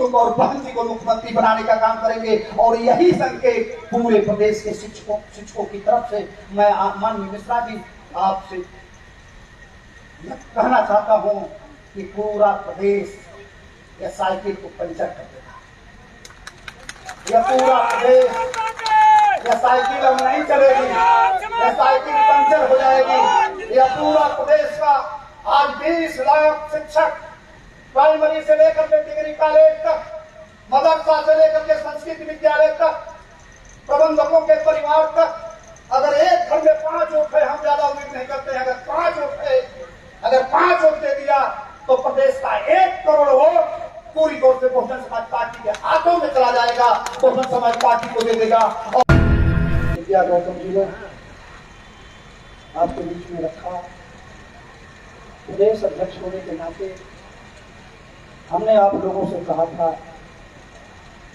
तुम और बहन जी को मुख्यमंत्री बनाने का काम करेंगे। और यही संकेत पूरे प्रदेश के शिक्षकों की तरफ से मैं माननीय मिश्रा जी आपसे कहना चाहता हूं कि पूरा प्रदेश यह साइकिल को पंचर कर देगा। यह पूरा प्रदेश, यह साइकिल अब नहीं चलेगी, यह साइकिल पंचर हो जाएगी। यह पूरा प्रदेश का आज 20 लाख शिक्षक प्राइमरी से लेकर के डिग्री कॉलेज तक, मदरसा से लेकर के संस्कृत विद्यालय तक, प्रबंधकों के परिवार तक, अगर एक घर में 5 वोट है, हम ज्यादा उम्मीद नहीं करते हैं, अगर 5 वोट है, अगर 5 वोट दे दिया तो प्रदेश का 1 करोड़ वोट पूरी तौर से बहुजन समाज पार्टी के हाथों में चला जाएगा, बहुजन समाज पार्टी को दे देगा। और विद्या गौतम जी ने आपके बीच में रखा, प्रदेश अध्यक्ष होने के नाते हमने आप लोगों से कहा था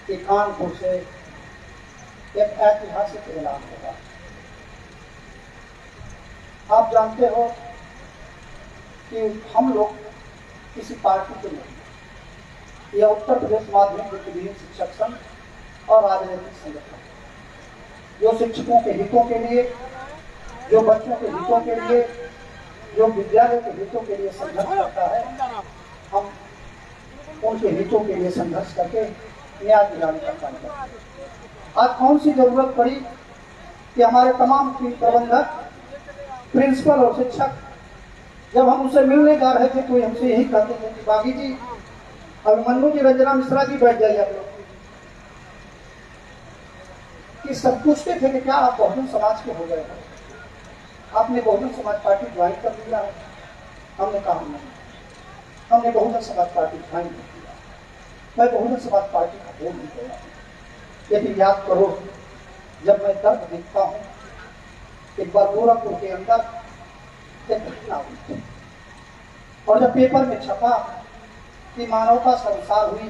कि कानपुर से एक ऐतिहासिक ऐलान होगा। आप जानते हो कि हम लोग किसी पार्टी के नहीं, यह उत्तर प्रदेश माध्यमिक विद्यालय शिक्षक संघ और राजनीतिक संगठन जो शिक्षकों के हितों के लिए, जो बच्चों के हितों के लिए, जो विद्यालय के हितों के लिए संघर्ष करता है, हम उनके हितों के लिए संघर्ष करके न्याय दिलाने का काम करते हैं। आज कौन सी जरूरत पड़ी कि हमारे तमाम प्रबंधक, प्रिंसिपल और शिक्षक जब हम उनसे मिलने जा रहे थे तो हमसे यही कहते थे कि बागी जी, अभिमन्यु जी, रंजना मिश्रा जी बैठ जाइए आप लोग। कि सब पूछते थे कि क्या आप बहुजन समाज के हो गए हैं, आपने बहुजन समाज पार्टी ज्वाइन कर लिया है? हमने कहा नहीं, हमने बहुजन समाज पार्टी ज्वाइन कर दिया। मैं बहुजन समाज पार्टी का वोट नहीं गया। लेकिन याद करो, जब मैं दर्द देखता हूँ, एक बार गोरखपुर के अंदर एक घटना हुई थी और जब पेपर में छपा कि मानवता संसार हुई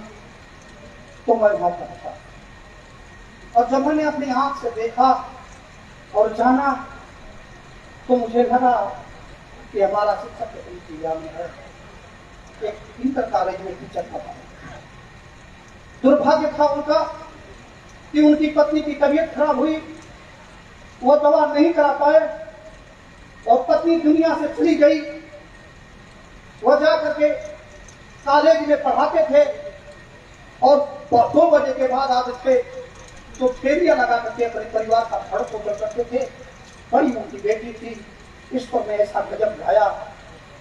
तो मैं वहां पहुंचा। और जब मैंने अपनी आंख से देखा और जाना तो मुझे लगा कि हमारा शिक्षक प्रतिक्रिया में है, एक इंटर कॉलेज में टीचर था। दुर्भाग्य था उनका कि उनकी पत्नी की तबीयत खराब हुई, वो दवा नहीं करा पाए और पत्नी दुनिया से चली गई। वह जाकर के कॉलेज में पढ़ाते थे और 2 बजे के बाद आप इसके जो फेरियां लगा करके अपने परिवार का खर्च होकर करते थे। बड़ी उनकी बेटी थी, इस पर मैं ऐसा गजब गाया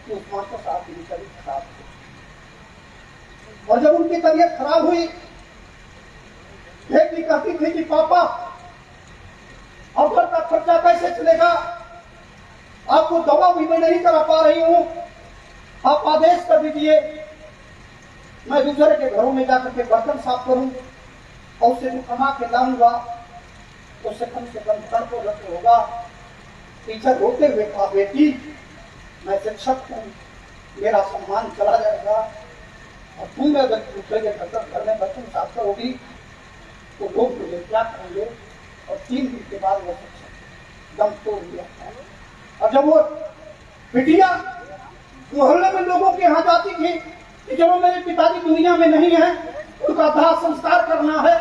कि उस मास्टर साहब की तबीयत खराब हुई। और जब उनकी तबीयत खराब हुई, बेटी कहती थी कि पापा अब घर का खर्चा कैसे चलेगा, आपको दवा भी मैं नहीं करा पा रही हूं, आप आदेश कर दीजिए, मैं दूसरे के घरों में जाकर के बर्तन साफ करूं और उसे जो कमा के लाऊंगा उससे कम घर को रख होगा। टीचर रोते हुए कहा, बेटी मैं शिक्षक हूं, मेरा सम्मान चला जाएगा और तुम अगर दूसरे के घर में बर्तन साफ करोगी तो लोग मुझे क्या करेंगे। और 3 दिन के बाद वो शिक्षक दम तोड़ दिया। और जब वो बिटिया मोहल्ले में लोगों के यहाँ जाती थी कि जब मेरे पिताजी दुनिया में नहीं है, उनका दाह संस्कार करना है,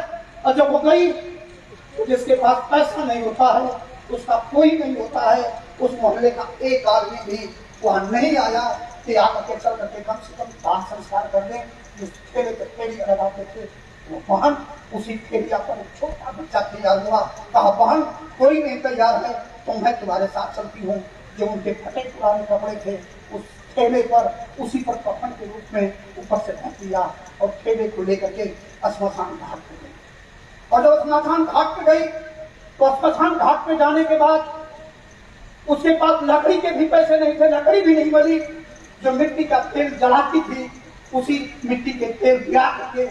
और जब वो गई तो जिसके पास पैसा नहीं होता है, उसका कोई नहीं होता है, उस मोहल्ले का एक आदमी भी वहां नहीं आया कि आकर के चल करके कम से कम दाह संस्कार कर दे। जिस ठेले पे ठेली लगाते थे वो बहन, उसी ठेलिया पर एक छोटा बच्चा तैयार हुआ। कहा, बहन कोई नहीं तैयार है तो मैं तुम्हारे साथ चलती हूँ। जो उनके फटे पुराने कपड़े थे उस ठेले पर, उसी पर कफन के रूप में ऊपर से ढक दिया और ठेले को लेकर के श्मशान घाट पे गई। और जब श्मशान घाट पे गई तो श्मशान घाट पे जाने के बाद उसके पास लकड़ी के भी पैसे नहीं थे, लकड़ी भी नहीं मिली। जो मिट्टी का तेल जलाती थी, उसी मिट्टी के तेल गिरा करके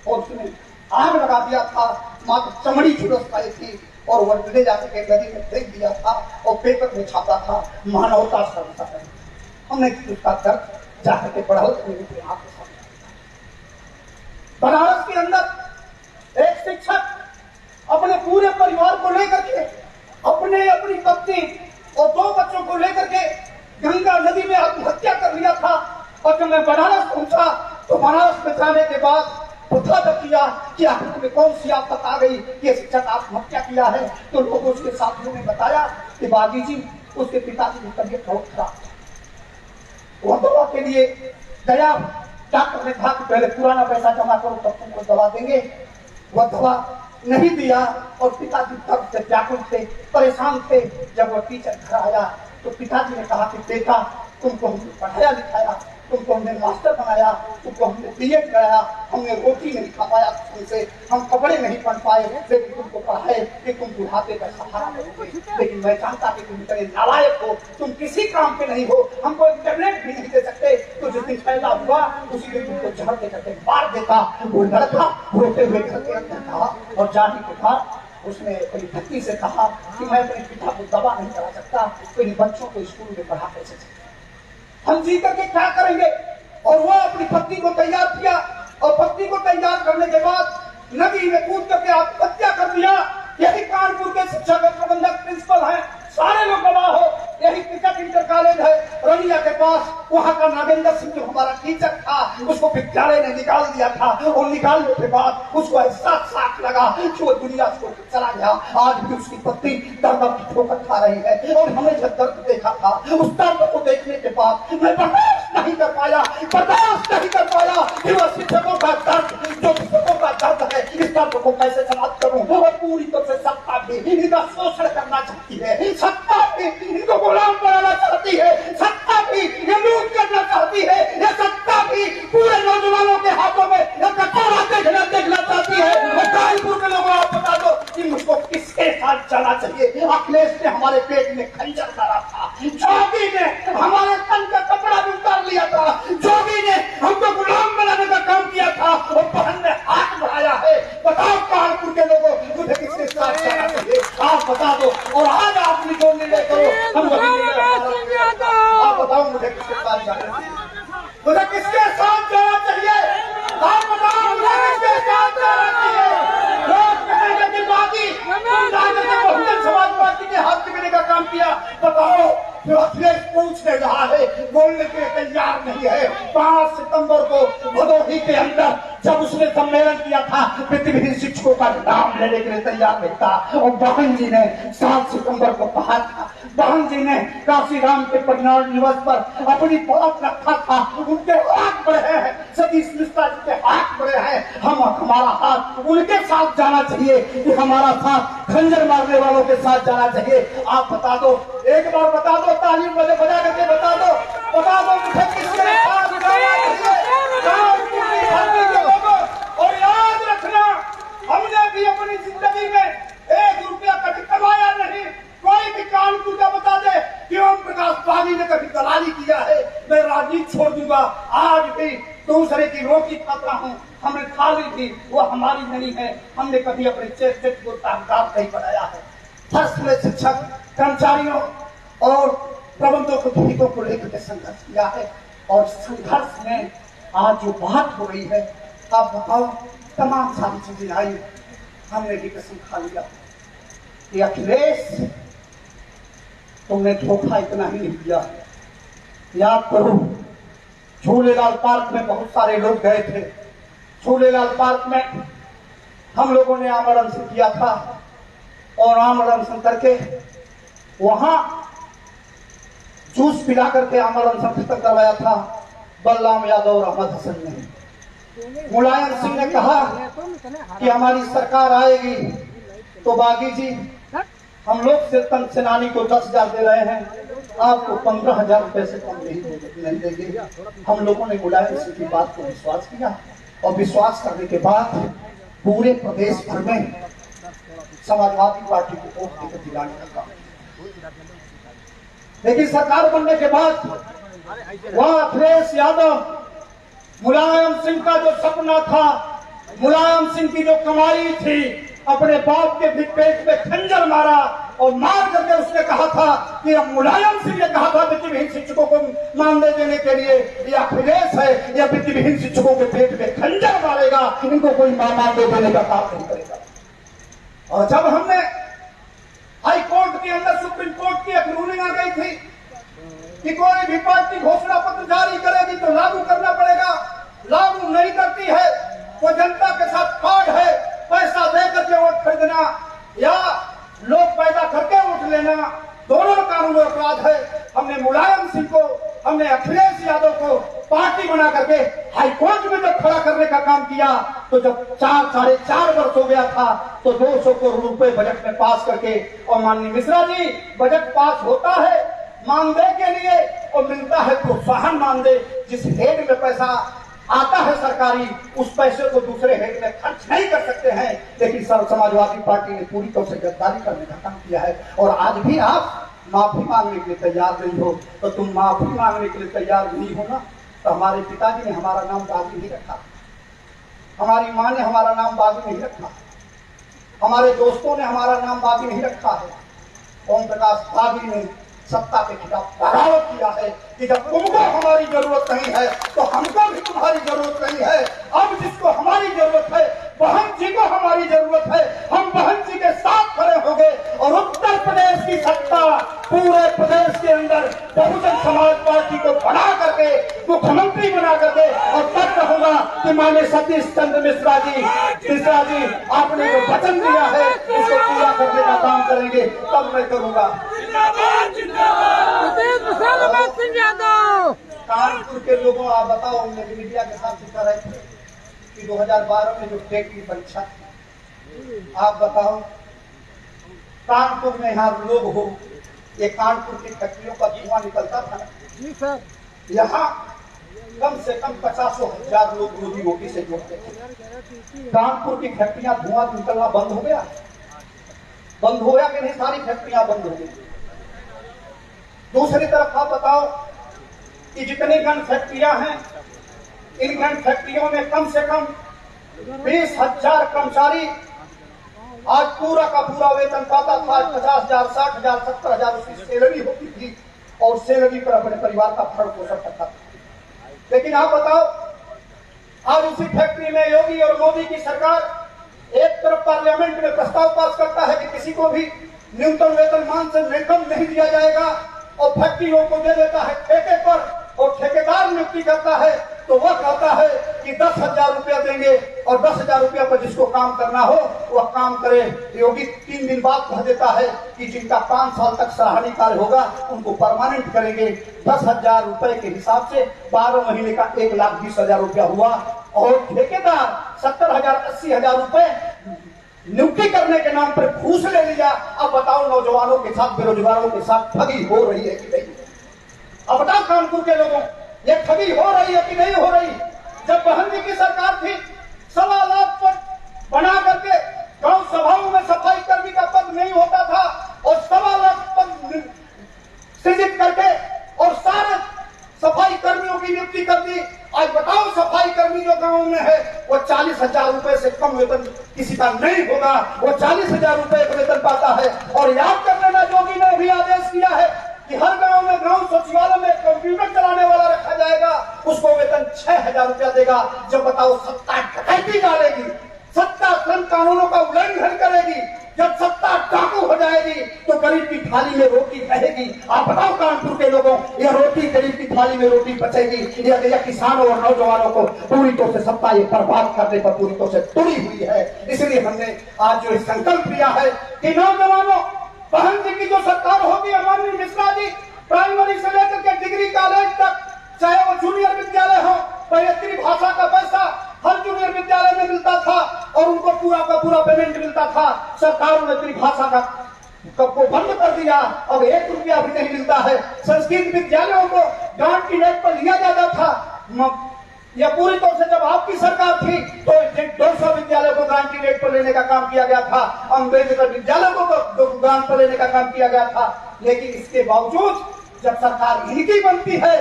और उसने आग लगा दिया था। मात्र चमड़ी झुलस पाई थी और वह ले जाकर के नदी में फेंक दिया था और पेपर में छापा था, मानवता संसार है। हमने उसका दर्द जाकर के पढ़ा बनारस के अंदर एक शिक्षक अपने पूरे परिवार को लेकर के, अपनी पत्नी और 2 बच्चों को लेकर के गंगा नदी में आत्महत्या कर लिया था। और जब मैं बनारस पहुंचा तो बनारस में जाने के बाद पता न किया कि आखिर में कौन सी आफत आ गई कि शिक्षक आत्महत्या किया है। तो लोगों उसके साथियों ने बताया कि बागी जी उसके पिताजी की तबीयत बहुत खराब है, वो दवा के लिए गया। डॉक्टर ने कहा कि पहले पुराना पैसा जमा करो तब तुमको दवा देंगे। वह दवा नहीं दिया और पिताजी तब से व्याकुल थे, परेशान थे। जब वह टीचर घर आया तो पिताजी ने कहा कि बेटा तुमको हमने पढ़ाया लिखाया, तुमको हमने मास्टर बनाया, तुमको हमने बीएड कराया, हमने रोटी नहीं खा पाया तुमसे, हम कपड़े नहीं पहन पाए, लेकिन तुमको पढ़ाए कि तुम बुढ़ापे का सहारा बनोगे। लेकिन मैं जानता कि तुम इतने नालायक हो, तुम किसी काम के नहीं हो, हमको इंटरनेट भी नहीं दे सकते। तो जिस दिन फैला हुआ उसी दिन तुमको जहर दे करके मार देता। वो लड़का रोते हुए घर के अंदर था और जाने के बाद उसने अपनी पत्नी से कहा कि मैं अपने पिता को दवा नहीं करा सकता, तो इन बच्चों को स्कूल में पढ़ा कैसे सकता, हम जी करके क्या करेंगे। और वो अपनी पत्नी को तैयार किया और पत्नी को तैयार करने के बाद नदी में कूद करके आत्महत्या कर दिया। यही कानपुर के शिक्षक प्रबंधक प्रिंसिपल हैं, सारे लोग गवाह हो। यही टीचर इंटर कॉलेज है रनिया के पास, वहां का नागेंद्र सिंह जो हमारा टीचर था उसको विद्यालय ने निकाल दिया था और निकालने के बाद उसको ऐसा साथ लगा कि वो दुनिया छोड़ चला गया। आज भी उसकी पत्नी दर्द की ठोकर खा रही है और हमने जब दर्द देखा था उस दर्द को देखने के बाद मैं बर्दाश्त नहीं कर पाया कि वह शिक्षकों का दर्द, जो शिक्षकों का दर्द है, इस दर्द को कैसे समाप्त करूं। और पूरी तरह से सत्ता भी इनका शोषण करना चाहती है, सत्ता भी इनको गुलाम बनाना चाहती है, सत्ता भी ये लूट करना चाहती है, ये सत्ता भी पूरे नौजवानों के हाथों में देखना चाहती है। और कानपुर के लोगों आप बता दो कि मुझको किसके साथ जाना चाहिए। अखिलेश ने हमारे पेट में खंजर मारा था, जोगी ने हमारे तन का कपड़ा भी उतार लिया था, जोगी ने हमको गुलाम बनाने का काम किया था और बहन ने हाथ बढ़ाया है। बताओ कानपुर के लोगों मुझे किसके साथ जाना चाहिए, आप बता दो। और आज आप जो निर्णय करो हम वही आप बताओ मुझे किसके साथ जाना चाहिए, मुझे किसके साथ जाना चाहिए, आप बताओ मुझे किसके साथ जाना चाहिए। लोग कहेंगे कि बागी बहुजन समाज पार्टी के हाथ में का काम किया। बताओ जो अखिलेश पूछने रहा है, बोलने के तैयार नहीं है। 5 सितंबर को भदोही के अंदर जब उसने सम्मेलन किया था, प्रतिनिधि शिक्षकों का नाम लेने के लिए तैयार नहीं था। और बहन जी ने 7 सितंबर को कहा था, बहन जी ने काशी राम के परिणाम दिवस पर अपनी बात रखा था, उनके हाथ बढ़े हैं, सतीश मिश्रा जी के हाथ बढ़े हैं। हमारा हाथ उनके साथ जाना चाहिए कि हमारा साथ खंजर मारने वालों के साथ जाना चाहिए। आप बता दो, एक बार बता दो, तालीम बजा करके बता दो मुझे किसके साथ जाना चाहिए। और याद रखना, हमने भी अपनी जिंदगी में 1 रुपया कभी कमाया नहीं। कोई भी कानपुर का बता दे कि ओम प्रकाश बागी ने कभी दलाली किया है, मैं राजनीति छोड़ दूंगा। आज भी दूसरे की रोटी खाता हूँ, हमने खा ली थी, वो हमारी नहीं है। हमने कभी अपने चेत को ताकत नहीं बनाया है। फर्स्ट में शिक्षक कर्मचारियों और प्रबंधकों के हितों को लेकर के संघर्ष किया है। और संघर्ष में आज जो बात हो रही है, आप बताओ, तमाम सारी चीजें आई, हमने भी कसम खा लिया कि अखिलेश तुमने धोखा इतना ही नहीं दिया। याद करो, झूलेलाल पार्क में बहुत सारे लोग गए थे। झूलेलाल पार्क में हम लोगों ने आमरण अनशन किया था और आमरण अनशन करके वहां जूस पिला करके आमरण अनशन खत्म करवाया था बलराम यादव और अहमद हसन ने। मुलायम सिंह ने कहा कि हमारी सरकार आएगी तो बागी जी हम लोग से तन सेनानी को 10,000 दे रहे हैं, आपको 15,000 रुपए से कम नहीं देंगे। हम लोगों ने मुलायम सिंह की बात को विश्वास किया और विश्वास करने के बाद पूरे प्रदेश भर में समाजवादी पार्टी को वोट देकर दिलाने का काम। लेकिन सरकार बनने के बाद वह अखिलेश यादव, मुलायम सिंह का जो सपना था, मुलायम सिंह की जो कमाई थी, अपने बाप के भी पेट में खंजर मारा और मार करके उसने कहा था कि मुलायम सिंह ने कहा था वित्तविहीन शिक्षकों को मानदेय देने के लिए, यह अखिलेश है, यह वित्तविहीन शिक्षकों के पेट में खंजर मारेगा, इनको कोई मानदेय देने का काम नहीं करेगा। और जब हमने हाई कोर्ट के अंदर सुप्रीम कोर्ट की एक रूलिंग आ गई थी कि कोई भी पार्टी घोषणा पत्र जारी करेगी तो लागू करना पड़ेगा, लागू नहीं करती है वो जनता के साथ फ्रॉड है। पैसा देकर के वोट खरीदना या लोग पैदा करके वोट लेना, दोनों कानूनी अपराध है। हमने मुलायम सिंह को, हमने अखिलेश यादव को पार्टी बना करके हाईकोर्ट में जब खड़ा करने का काम किया, तो जब 4-4.5 वर्ष हो गया था, तो 200 करोड़ रुपए बजट में पास करके, और माननीय मिश्रा जी, बजट पास होता है मानदेय के लिए और मिलता है प्रोत्साहन मानदेय। जिस हेड में पैसा आता है सरकारी, उस पैसे को दूसरे हेड में खर्च नहीं कर सकते हैं। लेकिन समाजवादी पार्टी ने पूरी तौर से गद्दारी करने का काम किया है। और आज भी आप माफी मांगने के लिए तैयार नहीं हो, तो तुम माफी मांगने के लिए तैयार नहीं हो ना, तो हमारे पिताजी ने हमारा नाम बागी नहीं रखा, हमारी माँ ने हमारा नाम बागी नहीं रखा, हमारे दोस्तों ने हमारा नाम बागी नहीं रखा है। ओम प्रकाश बागी ने सत्ता के खिलाफ बगावत किया है कि जब तुमको हमारी जरूरत नहीं है तो हमको भी तुम्हारी जरूरत नहीं है। अब जिसको हमारी जरूरत है, बहन जी को हमारी जरूरत है, हम बहन जी के साथ खड़े होंगे और उत्तर प्रदेश की सत्ता पूरे प्रदेश के अंदर बहुजन समाज पार्टी को बना करके मुख्यमंत्री बना करके, और तब कहूंगा कि माननीय सतीश चंद्र मिश्रा जी आपने जो वचन दिया है उसको पूरा करने का काम करेंगे, तब मैं करूंगा। कानपुर के लोगों, आप बताओ, मीडिया के साथ कर रहे थे कि 2012 में जो टेट की परीक्षा थी, आप बताओ कानपुर में यहाँ लोग हो, ये कानपुर की फैक्ट्रियों का धुआं निकलता था जी सर, यहाँ कम से कम 50,000 लोग रोजी रोटी से जुड़ते थे। कानपुर की फैक्ट्रियां धुआं निकलना बंद हो गया कि नहीं? सारी फैक्ट्रियां बंद हो गई। दूसरी तरफ आप बताओ कि जितनी गन फैक्ट्रियां हैं, इन गन फैक्ट्रियों में कम से कम 20,000 कर्मचारी आज पूरा का पूरा वेतन पाता था। 50,000, 60,000, 70,000 उसकी सैलरी होती थी और सैलरी पर अपने परिवार का भरण पोषण करता था। लेकिन आप बताओ, आज उसी फैक्ट्री में योगी और मोदी की सरकार एक तरफ पार्लियामेंट में प्रस्ताव पास करता है कि किसी को भी न्यूनतम वेतनमान से कम नहीं दिया जाएगा, और फैक्ट्रियों को दे देता है ठेके पर, और ठेकेदार नियुक्ति करता है तो वह कहता है कि 10,000 रुपया देंगे और 10,000 रुपया पर जिसको काम करना हो वह काम करे। योगी 3 दिन बाद कह देता है कि जिनका 5 साल तक सराहनीय कार्य होगा उनको परमानेंट करेंगे। 10,000 रुपए के हिसाब से 12 महीने का 1,20,000 रुपया हुआ, और ठेकेदार 70,000, 80,000 रुपए नियुक्ति करने के नाम पर घूस ले लिया। अब बताओ, नौजवानों के साथ, बेरोजगारों के साथ ठगी हो रही है कि नहीं? अब बताओ कानपुर के लोगों, ये ठगी हो रही है कि नहीं हो रही? जब बहन जी की सरकार थी, 1.25 लाख पद बना करके गांव सभाओं में सफाई कर्मी का पद नहीं होता था, और 1.25 लाख पद सृजित करके और सारे सफाई कर्मियों की नियुक्ति कर दी। आज बताओ, सफाई कर्मी जो गांव में है वो 40,000 रुपए से कम वेतन किसी का नहीं होगा, वो 40,000 रुपए का वेतन पाता है। और याद कर लेना, योगी ने भी आदेश किया है कि हर गांव में ग्राम सचिवालय में कंप्यूटर चलाने वाला रखा जाएगा, उसको वेतन 6,000 रुपया देगा। जब बताओ सत्ता डकैती डालेगी, सत्ता श्रम कानूनों का उल्लंघन करेगी, जब सत्ता डाकू हो जाएगी तो गरीब की थाली में रोटी रहेगी। आप बताओ कानपुर के लोगों, यह रोटी, गरीब की थाली में रोटी बचेगी या किसानों और नौजवानों को पूरी तौर से सत्ता ये बर्बाद करने पर पूरी तौर से तुड़ी हुई है। इसलिए हमने आज जो संकल्प लिया है कि नौजवानों, बहन जी की जो सरकार होगी, माननीय मिश्रा जी, प्राइमरी से लेकर के डिग्री कॉलेज तक, चाहे वो जूनियर विद्यालय हो, पहले त्रिभाषा का पैसा हर जूनियर विद्यालय में मिलता था और उनको पूरा का पूरा पेमेंट मिलता था। सरकार ने त्रिभाषा का को बंद कर दिया, अब 1 रुपया भी नहीं मिलता है। संस्कृत विद्यालयों को ग्रांट की रेट पर लिया जाता था। यह पूरी तौर से जब आपकी सरकार थी तो 200 विद्यालयों को ग्रांट की रेट पर लेने का काम किया गया था, अम्बेडकर विद्यालयों को ग्रांट पर लेने का काम किया गया था। लेकिन इसके बावजूद जब सरकार इनकी बनती है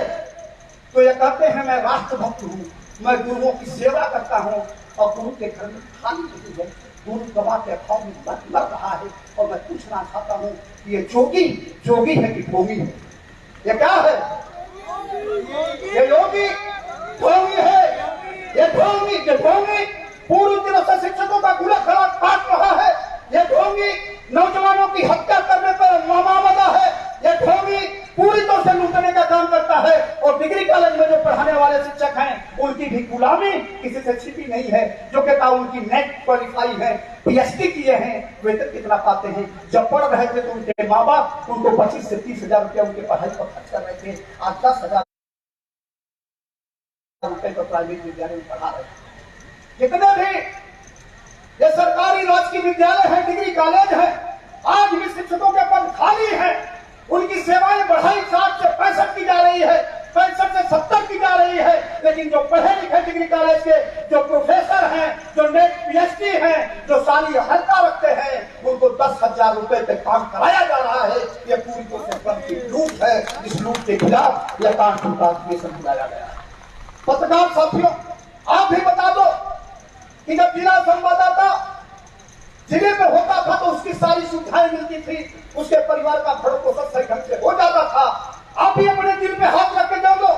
तो ये कहते हैं मैं राष्ट्रभक्त हूँ, मैं गुरुओं की सेवा करता हूँ, और गुरु के घर में खाली नहीं है, गुरु दबा के अखाव में मर रहा है। और मैं पूछना चाहता हूँ कि ये जोगी है कि ढोंगी है? ये क्या है? ये योगी ढोंगी है। ये ढोंगी पूरी तरह से शिक्षकों का गुला खड़ा काट रहा है। ये ढोंगी नौजवानों की हत्या करने पर मामला है। ये ढोंगी पूरी तरह से लूटने का काम करता है। और डिग्री कॉलेज में जो पढ़ाने वाले शिक्षक हैं उनकी भी गुलामी किसी से छिपी नहीं है। जो कहता उनकी नेट क्वालिफाई है, पीएचडी किए हैं, वेतन कितना पाते हैं। जब पढ़ रहे थे तो उनके माँ बाप उनको 25 से 30 हजार रुपया उनके पढ़ाई पर खर्च कर रहे थे। आज 10,000 रुपए पर प्राइवेट विद्यालय में पढ़ा रहे हैं। जितने भी ये सरकारी राजकीय विद्यालय है, डिग्री कॉलेज है, आज भी शिक्षकों के पद खाली है। उनकी सेवाएं बढ़ाई 60 से 65 की जा रही है, 65 से 70 की जा रही है। लेकिन जो पढ़े लिखे डिग्री कॉलेज के जो प्रोफेसर हैं, जो नेट पीएचडी हैं, जो सारी अर्हता रखते हैं, उनको 10,000 रुपए पे काम कराया जा रहा है। ये पूरी तरह से लूट है। इस लूट के खिलाफ यह कानून का अधिवेशन बुलाया गया है। पत्रकार साथियों, आप भी बता दो कि जब जिला संवाददाता जिले में होता था तो उसकी सारी सुविधाएं मिलती थी, उसके परिवार का भरण पोषण सही ढंग से हो जाता था। आप भी अपने दिल पे हाथ रख के जाओ,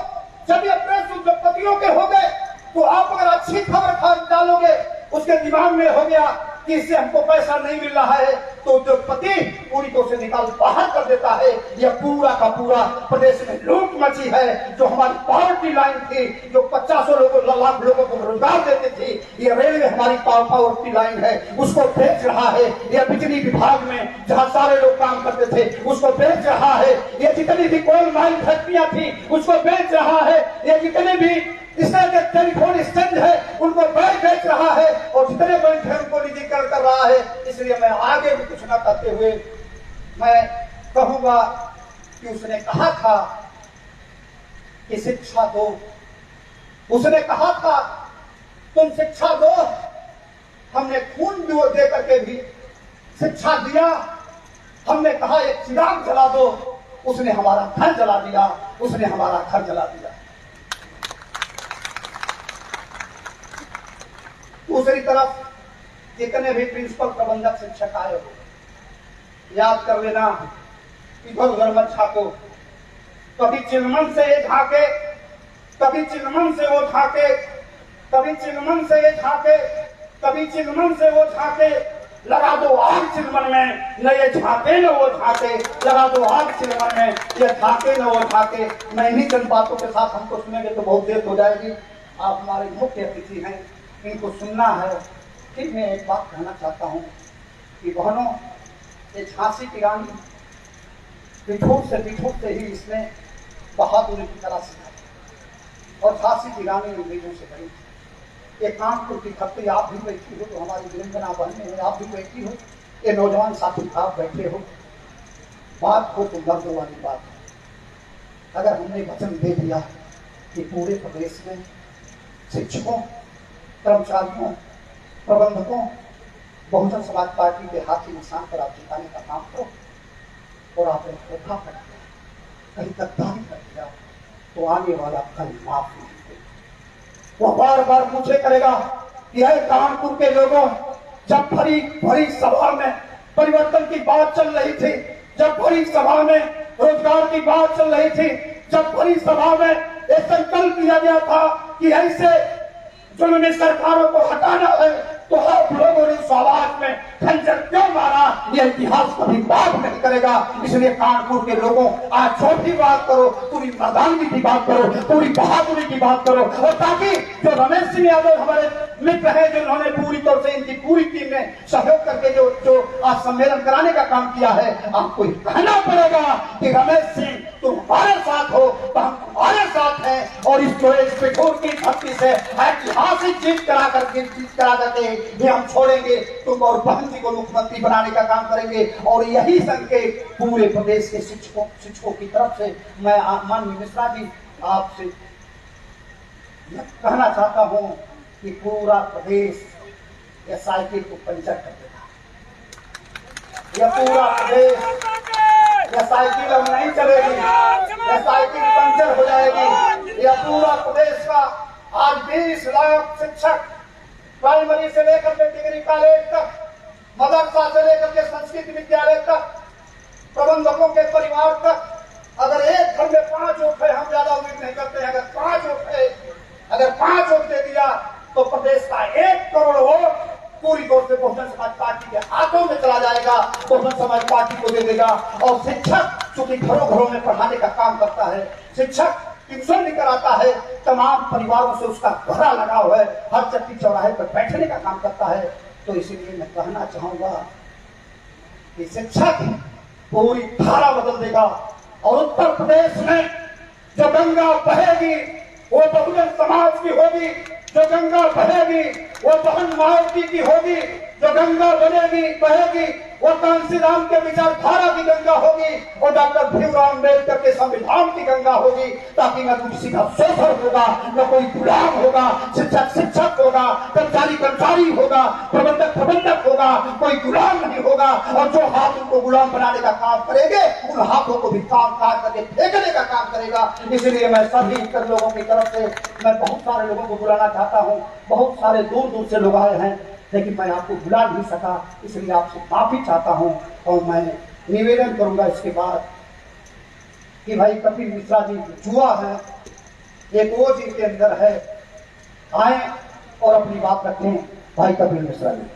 जब ये प्रेस उद्योगपतियों के हो गए तो आप अगर अच्छी खबर डालोगे, उसके दिमाग में हो गया कि इससे हमको पैसा नहीं मिल रहा है, तो उद्योगपति पूरी तरह से निकाल बाहर कर देता है। यह पूरा का पूरा प्रदेश में लूट मची है। जो हमारी पावर्टी लाइन थी, जो 50 लाख लोगों को रोजगार देती थी, ये रेलवे हमारी पावर्टी लाइन है, उसको बेच रहा है। यह बिजली विभाग में जहाँ सारे लोग काम करते थे उसको बेच रहा है। ये जितनी भी कोल माइन फैक्ट्रियां थी उसको बेच रहा है। ये जितने भी इसका जो टेलीफोन स्टैंड है उनको बेच रहा है, और जितने बैंक है उनको निजीकरण कर रहा है। इसलिए मैं आगे भी कुछ न करते हुए मैं कहूंगा कि उसने कहा था कि शिक्षा दो, उसने कहा था तुम शिक्षा दो। हमने खून दे करके भी शिक्षा दिया। हमने कहा एक चिराग जला दो, उसने हमारा घर जला दिया, उसने हमारा घर जला दिया। दूसरी तरफ जितने भी प्रिंसिपल प्रबंधक शिक्षक आए हो, याद कर लेना, इधर उधर मत झाको। कभी चिलमन से ये झाके, कभी चिलमन से वो झाके, कभी चिलमन से ये झाके, कभी चिलमन से वो झाके। लगा दो आग चिलमन में, न ये झाके न वो झाके। लगा दो आग चिलमन में, ये झाके न वो झाके। मैं इन्हीं चंद बातों के साथ हमको सुनेंगे तो बहुत देर हो जाएगी। आप हमारे मुख्य अतिथि हैं, इनको सुनना है। फिर मैं एक बात कहना चाहता हूँ कि बहनों, ये झांसी की रानी बिठूर से ही इसने बहादुरी की कला सिखाई, और झांसी की रानी अंग्रेजों से बड़ी। ये कानपुर की खत्ती आप भी बैठी हो, तो हमारी वीरांगना बहनें हैं, आप भी बैठी हो, ये नौजवान साथी आप बैठे हो। बात हो तो गर्व वाली बात है। अगर हमने वचन दे दिया कि पूरे प्रदेश में शिक्षकों, कर्मचारियों, प्रबंधकों, बहुजन समाज पार्टी के हाथी निशान पर आप जिताने का काम करो, और आपने धोखा कर दिया, कहीं गद्दारी कर दिया, तो आने वाला कल माफ नहीं देगा। वो बार बार पूछे करेगा कि है कानपुर के लोगों, जब भरी भरी सभा में परिवर्तन की बात चल रही थी, जब भरी सभा में रोजगार की बात चल रही थी, जब भरी सभा में एक संकल्प लिया गया था कि ऐसे जुल्मी सरकारों को हटाना है, तो आप लोगों ने इस आवाज में खंजर क्यों मारा? यह इतिहास कभी माफ नहीं करेगा। इसलिए कानपुर के लोगों, आज जो भी बात करो, पूरी मर्दानगी की बात करो, पूरी बहादुरी की बात करो, और ताकि जो रमेश सिंह यादव हमारे मित्र हैं, जिन्होंने पूरी तौर से इनकी पूरी टीम ने सहयोग करके जो आज सम्मेलन कराने का काम किया है, आपको कहना पड़ेगा कि रमेश सिंह तुम हमारे साथ हो तो हम तुम्हारे साथ हैं, और इस बिठूर की धरती से ऐतिहासिक जीत करा करके भी हम छोड़ेंगे। तुम और बहन जी को मुख्यमंत्री बनाने का काम करेंगे, और यही संकेत पूरे प्रदेश के शिक्षकों की तरफ से मैं माननीय मिश्रा जी आपसे कहना चाहता हूं कि पूरा प्रदेश यह साइकिल को पंचर कर देगा। यह पूरा प्रदेश, यह साइकिल अब नहीं चलेगी, यह साइकिल पंचर हो जाएगी। यह पूरा प्रदेश का आज 20 लाख शिक्षक, प्राइमरी से लेकर के डिग्री कॉलेज तक, मदरसा से लेकर के संस्कृत विद्यालय तक, प्रबंधकों के परिवार तक, अगर एक घर में 5 वोट है, हम ज्यादा उम्मीद नहीं करते हैं, अगर 5 वोट है, अगर 5 वोट दे दिया तो प्रदेश का 1 करोड़ वोट पूरी तौर से बहुजन समाज पार्टी के हाथों में चला जाएगा, बहुजन समाज पार्टी को दे देगा। और शिक्षक चूंकि घरों घरों में पढ़ाने का काम करता है, शिक्षक ट्यूशन लेकर आता है, तमाम परिवारों से उसका गहरा लगाव है, हर चट्टी चौराहे पर बैठने का काम करता है। तो इसलिए मैं कहना चाहूंगा कि शिक्षा की पूरी धारा बदल देगा। और उत्तर प्रदेश में जो गंगा बहेगी वो बहुजन समाज की होगी, जो गंगा बहेगी वो बहन मायावती की होगी, जो गंगा बहेगी वो कांशीराम के विचारधारा की गंगा होगी और डॉक्टर भीमराव अम्बेडकर के संविधान की गंगा होगी। ताकि न कोई सीधा शोषण होगा, न कोई गुलाम होगा, शिक्षक होगा, कर्मचारी होगा, प्रबंधक होगा, कोई गुलाम नहीं होगा। और जो हाथ उनको गुलाम बनाने का काम करेंगे उन हाथों को भी काम काट करके फेंकने का काम करेगा। इसलिए मैं सभी लोगों की तरफ से मैं बहुत सारे लोगों को बुलाना चाहता हूँ। बहुत सारे दूर दूर से लोग आए हैं, लेकिन मैं आपको बुला नहीं सका, इसलिए आपसे माफी चाहता हूं। और मैं निवेदन करूंगा इसके बाद कि भाई कपिल मिश्रा जी जुआ है, एक वो जिनके अंदर है, आए और अपनी बात रखें। भाई कपिल मिश्रा जी।